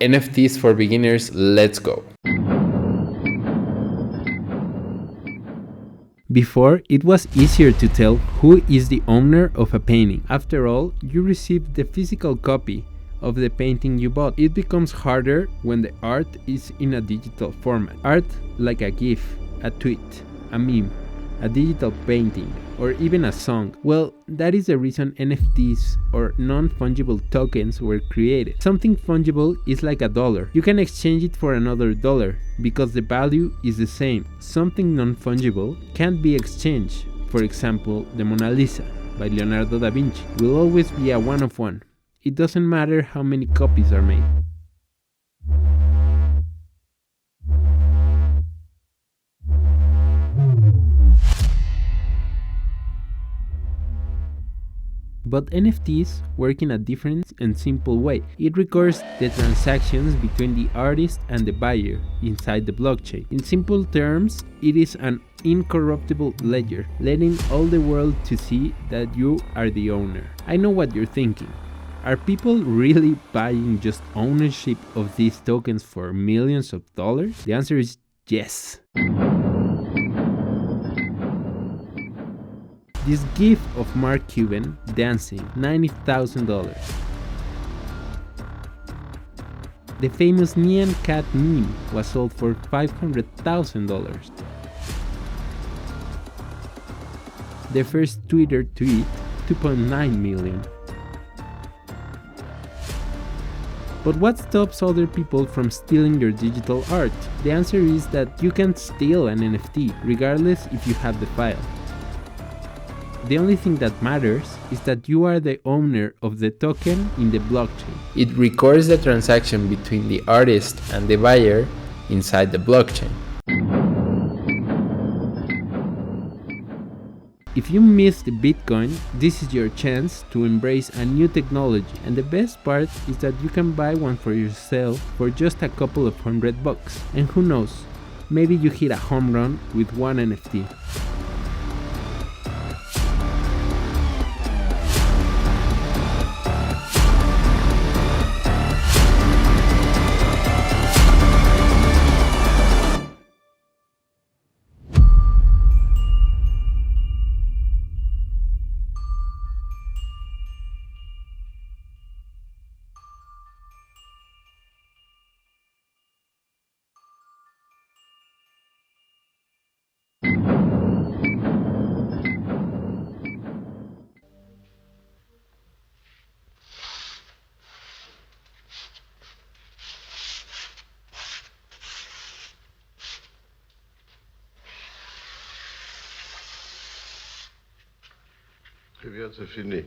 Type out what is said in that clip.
NFTs for beginners, let's go. Before, it was easier to tell who is the owner of a painting. After all, you receive the physical copy of the painting you bought. It becomes harder when the art is in a digital format. Art like a GIF, a tweet, a meme, a digital painting, or even a song. Well, that is the reason NFTs or non-fungible tokens were created. Something fungible is like a dollar. You can exchange it for another dollar because the value is the same. Something non-fungible can't be exchanged. For example, the Mona Lisa by Leonardo da Vinci will always be a one of one. It doesn't matter how many copies are made. But NFTs work in a different and simple way. It records the transactions between the artist and the buyer inside the blockchain. In simple terms, it is an incorruptible ledger, letting all the world to see that you are the owner. I know what you're thinking. Are people really buying just ownership of these tokens for millions of dollars? The answer is yes. This GIF of Mark Cuban dancing, $90,000. The famous Nyan Cat meme was sold for $500,000. The first Twitter tweet, 2.9 million. But what stops other people from stealing your digital art? The answer is that you can steal an NFT, regardless if you have the file. The only thing that matters is that you are the owner of the token in the blockchain. It records the transaction between the artist and the buyer inside the blockchain. If you missed Bitcoin, this is your chance to embrace a new technology, and the best part is that you can buy one for yourself for just a couple of $100. And who knows, maybe you hit a home run with one NFT. Eh bien, c'est fini.